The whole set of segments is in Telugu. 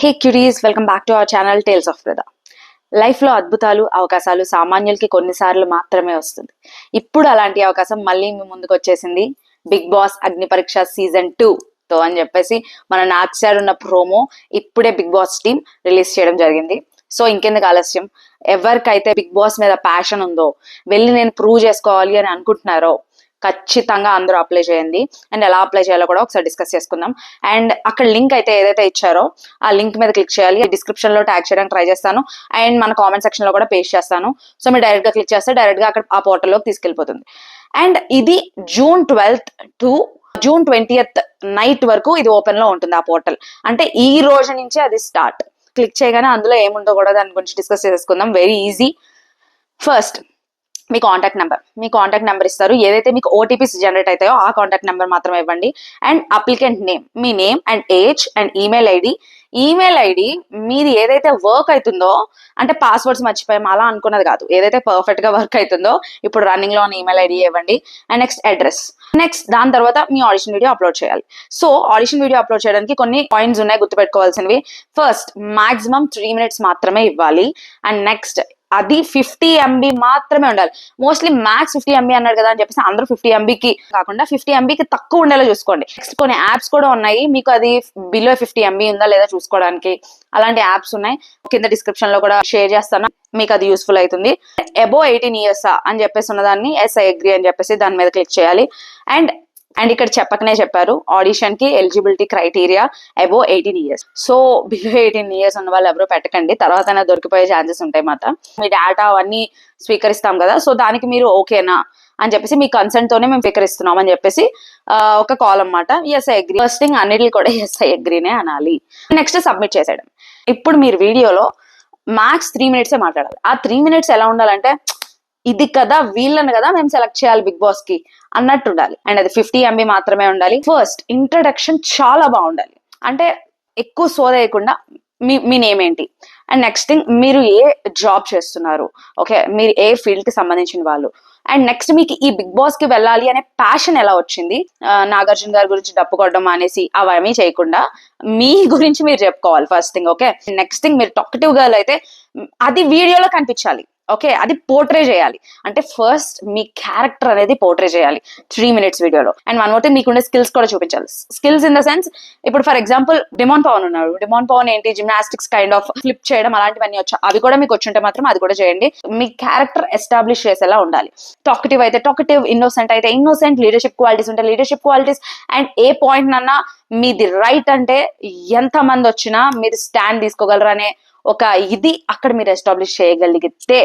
Hey curies, welcome back to our channel tales of Pradha. లైఫ్లో అద్భుతాలు అవకాశాలు సామాన్యులకి కొన్నిసార్లు మాత్రమే వస్తుంది. ఇప్పుడు అలాంటి అవకాశం మళ్ళీ మీ ముందుకు వచ్చేసింది. బిగ్ బాస్ అగ్ని పరీక్ష సీజన్ 2 తో అని చెప్పేసి మన నాగ్ ఉన్న ప్రోమో ఇప్పుడే బిగ్ బాస్ టీమ్ రిలీజ్ చేయడం జరిగింది. సో ఇంకెందుకు ఆలస్యం, ఎవరికైతే బిగ్ బాస్ మీద ప్యాషన్ ఉందో, వెళ్ళి నేను ప్రూవ్ చేసుకోవాలి అని అనుకుంటున్నారో ఖచ్చితంగా అందరూ అప్లై చేయండి. అండ్ ఎలా అప్లై చేయాలో కూడా ఒకసారి డిస్కస్ చేసుకుందాం. అండ్ అక్కడ లింక్ అయితే ఏదైతే ఇచ్చారో ఆ లింక్ మీద క్లిక్ చేయాలి. డిస్క్రిప్షన్ లో ట్యాగ్ చేయడానికి ట్రై చేస్తాను అండ్ మన కామెంట్ సెక్షన్ లో కూడా పేస్ట్ చేస్తాను. సో మీరు డైరెక్ట్ గా క్లిక్ చేస్తే డైరెక్ట్ గా అక్కడ ఆ పోర్టల్లోకి తీసుకెళ్లిపోతుంది. అండ్ ఇది June 12th to June 20th night వరకు ఇది ఓపెన్ లో ఉంటుంది ఆ పోర్టల్. అంటే ఈ రోజు నుంచి అది స్టార్ట్. క్లిక్ చేయగానే అందులో ఏముందో కూడా దాని గురించి డిస్కస్ చేసుకుందాం. Very easy. ఫస్ట్ మీ కాంటాక్ట్ నెంబర్ ఇస్తారు. ఏదైతే మీకు ఓటీపీస్ జనరేట్ అవుతాయో ఆ కాంటాక్ట్ నెంబర్ మాత్రమే ఇవ్వండి. And applicant name, me name and age and email ID మీది ఏదైతే వర్క్ అవుతుందో, అంటే పాస్వర్డ్స్ మర్చిపోయాం అలా అనుకున్నది కాదు, ఏదైతే పర్ఫెక్ట్ గా వర్క్ అవుతుందో ఇప్పుడు రన్నింగ్ లో ఉన్న ఈమెయిల్ ఐడి ఇవ్వండి. And next address. నెక్స్ట్ దాని తర్వాత మీ ఆడిషన్ వీడియో అప్లోడ్ చేయాలి. సో ఆడిషన్ వీడియో అప్లోడ్ చేయడానికి కొన్ని పాయింట్స్ ఉన్నాయి గుర్తుపెట్టుకోవాల్సినవి. ఫస్ట్, మాక్సిమం 3 minutes మాత్రమే ఇవ్వాలి. అండ్ నెక్స్ట్ అది 50 MB మాత్రమే ఉండాలి. మోస్ట్లీ మ్యాక్స్ 50 MB అన్నాడు కదా అని చెప్పేసి అందరూ 50 MBకి కాకుండా 50 MBకి తక్కువ ఉండేలా చూసుకోండి. నెక్స్ట్ కొన్ని యాప్స్ కూడా ఉన్నాయి, మీకు అది బిలో 50 MB ఉందా లేదా చూసుకోవడానికి. అలాంటి యాప్స్ ఉన్నాయి, కింద డిస్క్రిప్షన్ లో కూడా షేర్ చేస్తాను, మీకు అది యూస్ఫుల్ అవుతుంది. అబోవ్ 18 years అని చెప్పేసి ఉన్నదాన్ని ఎస్ ఐ అగ్రీ అని చెప్పేసి దాని మీద క్లిక్ చేయాలి. అండ్ ఇక్కడ చెప్పకనే చెప్పారు, ఆడిషన్ కి eligibility criteria above 18 years. So below 18 years ఉన్న వాళ్ళు ఎవరో పెట్టకండి, తర్వాత దొరికిపోయే ఛాన్సెస్ ఉంటాయి మాట. మీ డేటా అవన్నీ స్వీకరిస్తాం కదా, సో దానికి మీరు ఓకేనా అని చెప్పేసి మీ కన్సెంట్ తోనే మేము స్వీకరిస్తున్నాం అని చెప్పేసి ఒక కాల్ అన్నమాట. Yes I agree. First thing అన్నిటికి కూడా ఎస్ ఐ అగ్రీనే అనాలి. నెక్స్ట్ సబ్మిట్ చేసేయడం. ఇప్పుడు మీరు వీడియోలో మ్యాక్స్ 3 minutes మాట్లాడాలి. ఆ 3 minutes ఎలా ఉండాలంటే, ఇది కదా వీళ్ళని కదా మేము సెలెక్ట్ చేయాలి బిగ్ బాస్ కి అన్నట్టు ఉండాలి. అండ్ అది 50 MB మాత్రమే ఉండాలి. ఫస్ట్ ఇంట్రడక్షన్ చాలా బాగుండాలి, అంటే ఎక్కువ సోదేయకుండా మీ నేమ్ ఏంటి, అండ్ నెక్స్ట్ థింగ్ మీరు ఏ జాబ్ చేస్తున్నారు, ఓకే, మీరు ఏ ఫీల్డ్ కి సంబంధించిన వాళ్ళు, అండ్ నెక్స్ట్ మీకు ఈ బిగ్ బాస్ కి వెళ్ళాలి అనే ప్యాషన్ ఎలా వచ్చింది. నాగార్జున గారి గురించి డప్పు కొట్టడం అనేసి అవేమీ చేయకుండా మీ గురించి మీరు చెప్పుకోవాలి first thing. Okay, next thing మీరు టాకటివ్ గర్ల్ అయితే అది వీడియోలో కనిపించాలి. ఓకే, అది పోర్ట్రే చేయాలి. అంటే ఫస్ట్ మీ క్యారెక్టర్ అనేది పోర్ట్రే చేయాలి 3 minutes వీడియోలో. అండ్ వన్ మోర్ థింగ్, మీకుండే స్కిల్స్ కూడా చూపించాలి. స్కిల్స్ ఇన్ ద సెన్స్, ఇప్పుడు ఫర్ ఎగ్జాంపుల్ డిమాన్ పవన్ ఉన్నాడు. డిమాన్ పవన్ ఏంటి, జిమ్నాస్టిక్స్ కైండ్ ఆఫ్ ఫ్లిప్ చేయడం అలాంటివన్నీ వచ్చా, అవి కూడా మీకు వచ్చుంటే మాత్రం అది కూడా చేయండి. మీ క్యారెక్టర్ ఎస్టాబ్లిష్ చేసేలా ఉండాలి. టాకటివ్ అయితే టాకటివ్, ఇన్నోసెంట్ అయితే ఇన్నోసెంట్, లీడర్షిప్ క్వాలిటీస్ ఉంటే leadership qualities. And a point నన్నా మీది రైట్ అంటే ఎంత మంది వచ్చినా మీరు స్టాండ్ తీసుకోగలరు అనే ఒక ఇది అక్కడ మీరు ఎస్టాబ్లిష్ చేయగలిగితే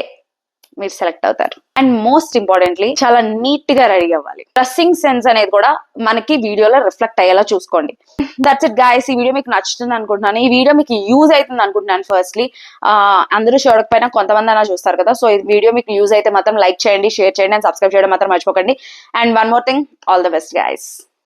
మీరు సెలెక్ట్ అవుతారు. అండ్ మోస్ట్ ఇంపార్టెంట్లీ చాలా నీట్ గా రెడీ అవ్వాలి. డ్రెస్సింగ్ సెన్స్ అనేది కూడా మనకి వీడియోలో రిఫ్లెక్ట్ అయ్యేలా చూసుకోండి. That's it guys. ఈ వీడియో మీకు నచ్చుతుంది అనుకుంటున్నాను, ఈ వీడియో మీకు యూజ్ అవుతుంది అనుకుంటున్నాను. ఫస్ట్లీ అందరూ చూడకపోయినా కొంతమంది అలా చూస్తారు కదా, సో ఈ వీడియో మీకు యూజ్ అయితే మాత్రం లైక్ చేయండి, షేర్ చేయండి అండ్ సబ్స్క్రైబ్ చేయడం మాత్రం మర్చిపోకండి. And one more thing, all the best guys.